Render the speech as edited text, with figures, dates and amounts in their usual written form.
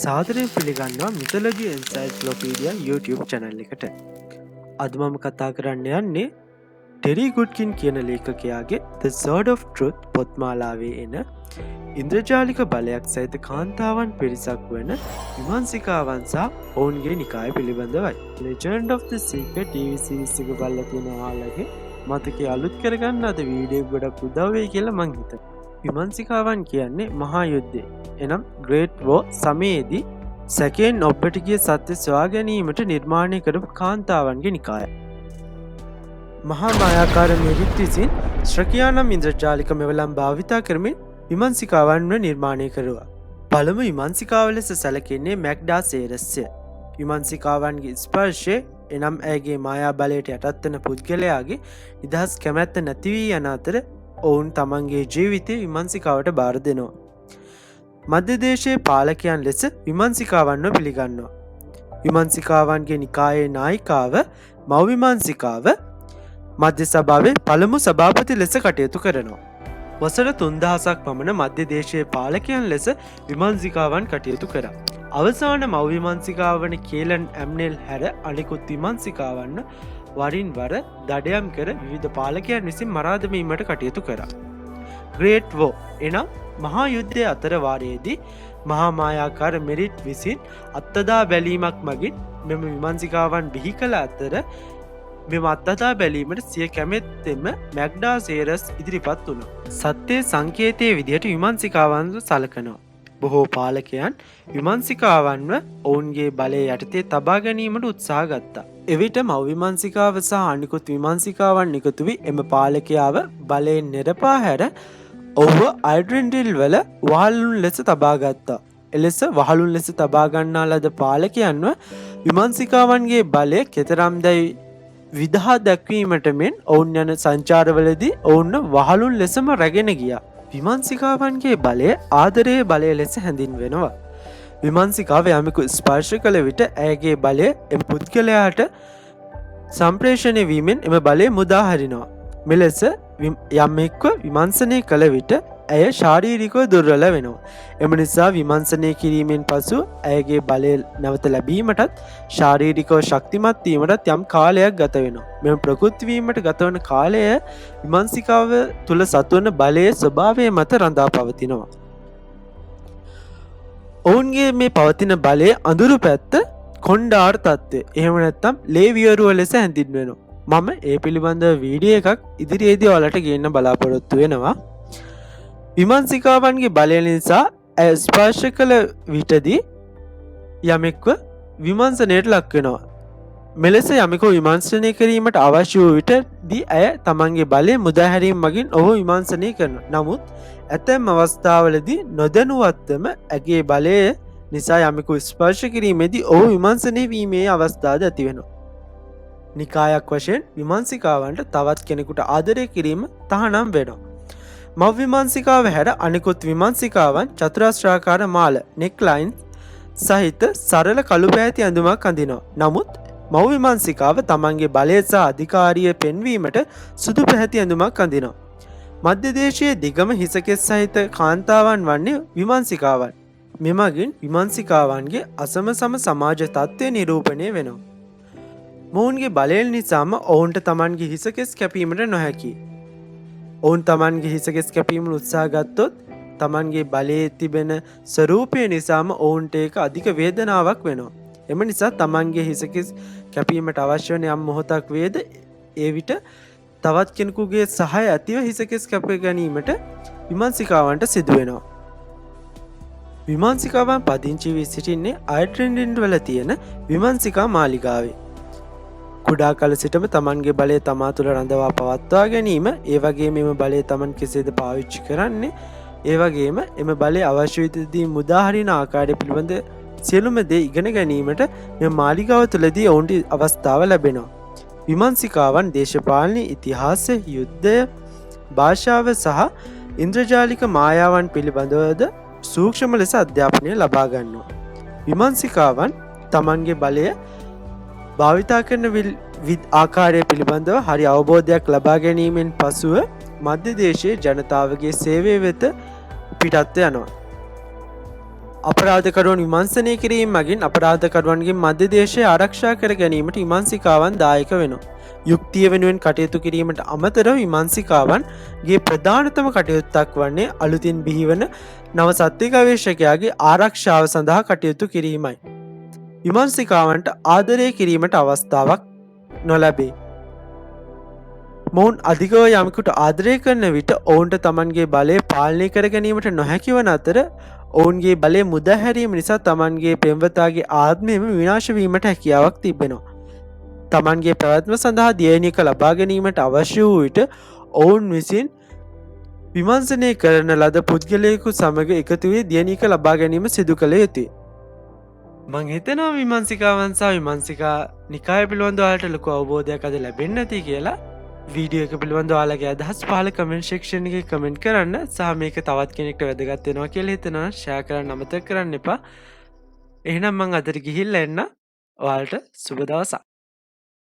සාදරයෙන් පිළිගන්නවා මිතොලොජි එන්සයික්ලෝපීඩියා YouTube channel එකට. අද මම කතා කරන්න යන්නේ ටෙරි ගුඩ්කින් කියන ලේඛකයාගේ The Sword of Truth පොත්මාලාවේ එන ඉන්ද්‍රජාලික බලයක් සහිත කාන්තාවන් පිරිසක් වන විමර්ශිකාවන් සහ ඔවුන්ගේ නිකාය පිළිබඳවයි. Legend of the Secret TV series එක බලලා තියෙන ඔයාලගේ මතකයේ අලුත් කරගන්න අද වීඩියෝ ගොඩක් උදව් වෙයි කියලා මං හිතනවා. විමර්ශිකාවන් කියන්නේ මහා යුද්ධය එනම් ග්‍රේට් වෝ සමයේදී සැකයෙන් ඔබ්බට ගිය සත්‍ය සොයා ගැනීමට නිර්මාණය කරපු කාන්තාවන්ගේ නිකාය. මහා මායාකාර මෙරිට් විසින් ශ්‍රකියානම් ඉන්ද්‍රජාලික මෙවලම් භාවිතා කරමින් විමර්ශිකාවන්ව නිර්මාණය කරුවා. පළමු විමර්ශිකාව ලෙස සැලකෙන්නේ මැග්ඩා සේරස්ය. විමර්ශිකාවන්ගේ ස්පර්ශය එනම් ඇයගේ මායා බලයට යටත් වන පුද්ගලයාගේ නිදහස් කැමැත්ත නැති වී යන අතර ඔවුන් තමන්ගේ ජීවිතය විමර්ශිකාවට බාර දෙනවා. මධ්‍ය දේශයේ පාලකයන් ලෙස විමර්ශිකාවන්ව පිළිගන්නවා. විමර්ශිකාවන්ගේ නිකායේ නායිකාව මව්විමර්ශිකාව මධ්‍ය සභාවේ පළමු සභාපති ලෙස කටයුතු කරනවා. වසර 3000ක් පමණ මධ්‍ය දේශයේ පාලකයන් ලෙස විමර්ශිකාවන් කටයුතු කරා. අවසාන මව්විමර්ශිකාව වන කේලන් ඇම්නෙල් හැර අනෙකුත් විමර්ශිකාවන්ව වරින් වර දඩයම් කර විවිධ පාලකයන් විසින් මරා දැමීමට කටයුතු කරා. ග්‍රේට් වෝ එනම් මහා යුද්ධය අතර වාරයේදී මහා මායාකාර මෙරිට් විසින් අත්දා බැලීමක් මගින් මෙම විමර්ශිකාවන් බිහි කළ අතර මෙම අත්දා බැලීමට සිය කැමැත්තෙන්ම මැග්ඩා සේරස් ඉදිරිපත් වුණා. සත්‍යයේ සංකේතයේ විදිහට විමර්ශිකාවන්ව සලකනවා. බොහෝ පාලකයන් විමර්ශිකාවන්ව ඔවුන්ගේ බලය යටතේ තබා ගැනීමට උත්සාහ ගත්තා. එවිට මව්විමර්ශිකාව සහ අනිකුත් විමර්ශිකාවන් එකතු වී එම පාලකයාව බලයෙන් නෙරපා හැර ඔහුව අයිඩ්‍රෙන්ඩිල් වල වහලුන් ලෙස තබා ගත්තා. එලෙස වහලුන් ලෙස තබා ගන්නා ලද පාලකයන්ව විමර්ශිකාවන්ගේ බලය කෙතරම්දැයි විදහා දැක්වීමට මෙන් ඔවුන් යන සංචාරවලදී ඔවුන්ව වහලුන් ලෙසම රැගෙන ගියා. විමර්ශිකාවන්ගේ බලය ආදරයේ බලය ලෙස හැඳින්වෙනවා. විමර්ශිකාව යමෙකු ස්පර්ශ කළ විට ඇයගේ බලය එම පුද්ගලයාට සම්ප්‍රේෂණය වීමෙන් එම බලය මුදා හරිනවා. මෙලෙස යමෙක්ව විමර්ශනය කළ විට ඇය ශාරීරිකව දුර්වල වෙනවා. එම නිසා විමර්ශනය කිරීමෙන් පසු ඇයගේ බලය නැවත ලැබීමටත් ශාරීරිකව ශක්තිමත් වීමටත් යම් කාලයක් ගත වෙනවා. මෙම ප්‍රකෘති වීමට ගතවන කාලය විමර්ශිකාව තුළ සතුවන බලයේ ස්වභාවය මත රඳා පවතිනවා. ඔවුන්ගේ මේ පවතින බලයේ අඳුරු පැත්ත කොණ්ඩාර් තත්ත්වය. එහෙම නැත්නම් ලේවියරුව ලෙස හැඳින්වෙනවා. මම ඒ පිළිබඳව වීඩියෝ එකක් ඉදිරියේදී ඔයාලට ගේන්න බලාපොරොත්තු වෙනවා. විමර්ශිකාවන්ගේ බලය නිසා ඇය ස්පර්ශ කළ විටදී යමෙක්ව විමර්ශනයට ලක් වෙනවා. මෙලෙස යමෙකු විමර්ශනය කිරීමට අවශ්‍ය වූ විටදී ඇය තමන්ගේ බලය මුදා හැරීම මගින් ඔහු විමර්ශනය කරනවා. නමුත් ඇතැම් අවස්ථාවලදී නොදැනුවත්වම ඇගේ බලය නිසා යමෙකු ස්පර්ශ කිරීමේදී ඔහු විමර්ශනය වීමේ අවස්ථාද ඇති වෙනවා. නිකායක් වශයෙන් විමර්ශිකාවන්ට තවත් කෙනෙකුට ආදරය කිරීම තහනම් වෙනවා. මව් විමර්ශිකාව හැර අනිකුත් විමර්ශිකාවන් චතුරස්‍රාකාර මාල නෙක්ලයින් සහිත සරල කළු පැහැති ඇඳුමක් අඳිනවා. නමුත් මව් විමර්ශිකාව තමන්ගේ බලය සහ අධිකාරිය පෙන්වීමට සුදු පැහැති ඇඳුමක් අඳිනවා. මධ්‍ය දේශයේ දිගම හිසකෙස් සහිත කාන්තාවන් වන්නේ විමර්ශිකාවන්. මෙමගින් විමර්ශිකාවන්ගේ අසම සම සමාජ තත්ත්වය නිරූපණය වෙනවා. මොවුන්ගේ බලය නිසාම ඔවුන්ට තමන්ගේ හිසකෙස් කැපීමට නොහැකි. ඔවුන් තමන්ගේ හිසකෙස් කැපීමට උත්සාහ ගත්තොත් තමන්ගේ බලයේ තිබෙන ස්වරූපය නිසාම ඔවුන්ට ඒක අධික වේදනාවක් වෙනවා. එම නිසා තමන්ගේ හිසකෙස් කැපීමට අවශ්‍ය වන යම් මොහොතක් වේද ඒ විට තවත් කෙනෙකුගේ සහාය ඇතිව හිසකෙස් කැප ගැනීමට විමර්ශිකාවන්ට සිදු වෙනවා. විමර්ශිකාවන් පදිංචි වී සිටින්නේ අයිඩ්‍රෙන්ඩිල් වල තියෙන විමර්ශිකා මාලිගාවේ. කුඩා කල සිටම තමන්ගේ බලය තමා තුළ රඳවා පවත්වා ගැනීම, ඒ වගේම එම බලය තමන් කෙසේද පාවිච්චි කරන්නේ, ඒ වගේම එම බලය අවශ්‍ය විදිහදී මුදා හරින ආකාරය පිළිබඳ සියලුම දේ ඉගෙන ගැනීමට මෙම මාලිගාව තුළදී ඔවුන්ට අවස්ථාව ලැබෙනවා. විමර්ශිකාවන් දේශපාලන ඉතිහාසය, යුද්ධය, භාෂාව සහ ඉන්ද්‍රජාලික මායාවන් පිළිබඳවද සූක්ෂම ලෙස අධ්‍යාපනය ලබා ගන්නවා. විමර්ශිකාවන් තමන්ගේ බලය භාවිතා කරන ආකාරය පිළිබඳව හරි අවබෝධයක් ලබා ගැනීමෙන් පසුව මධ්‍ය දේශයේ ජනතාවගේ සේවය වෙත පිටත්ව යනවා. අපරාධකරුවන් විමර්ශනය කිරීම මගින් අපරාධකරුවන්ගේ මධ්‍යදේශය ආරක්ෂා කර ගැනීමට විමර්ශිකාවන් දායක වෙනවා. යුක්තිය වෙනුවෙන් කටයුතු කිරීමට අමතරව විමර්ශිකාවන්ගේ ප්‍රධානතම කටයුත්තක් වන්නේ අලුතින් බිහිවන නව සත්‍ය ගවේෂකයාගේ ආරක්ෂාව සඳහා කටයුතු කිරීමයි. විමර්ශිකාවන්ට ආදරය කිරීමට අවස්ථාවක් නොලැබේ. මොවුන් අධිකව යමකුට ආදරය කරන විට ඔවුන්ට තමන්ගේ බලය පාලනය කර ගැනීමට නොහැකිවන අතර ඔවුන්ගේ බලය මුදහැරීම නිසා තමන්ගේ පෙම්වතාගේ ආත්මයම විනාශවීමට හැකියාවක් තිබෙනවා. තමන්ගේ පැවැත්ම සඳහා දියණියක ලබා ගැනීමට අවශ්‍ය වූ විට ඔවුන් විසින් විමර්ශනය කරන ලද පුද්ගලයෙකු සමග එකතු වී දියණියක ලබා ගැනීම සිදු කළ යුතුයි. මං හිතනවා විමර්ශිකාවන් සහ විමර්ශිකා නිකාය පිළිබඳව ඔයාලට ලොකු අවබෝධයක් අද ලැබෙන්නේ නැති කියලා. වීඩියෝ එක පිළිබඳව ඔයාලගේ අදහස් පහල කමෙන්ට් සෙක්ෂන් එකේ කමෙන්ට් කරන්න සහ මේක තවත් කෙනෙක්ට වැදගත් වෙනවා කියලා හිතනවා ෂෙයා කරන්න අමතක කරන්න එපා. එහෙනම් මං අදට ගිහිල්ලා එන්න. ඔයාලට සුබ දවසක්.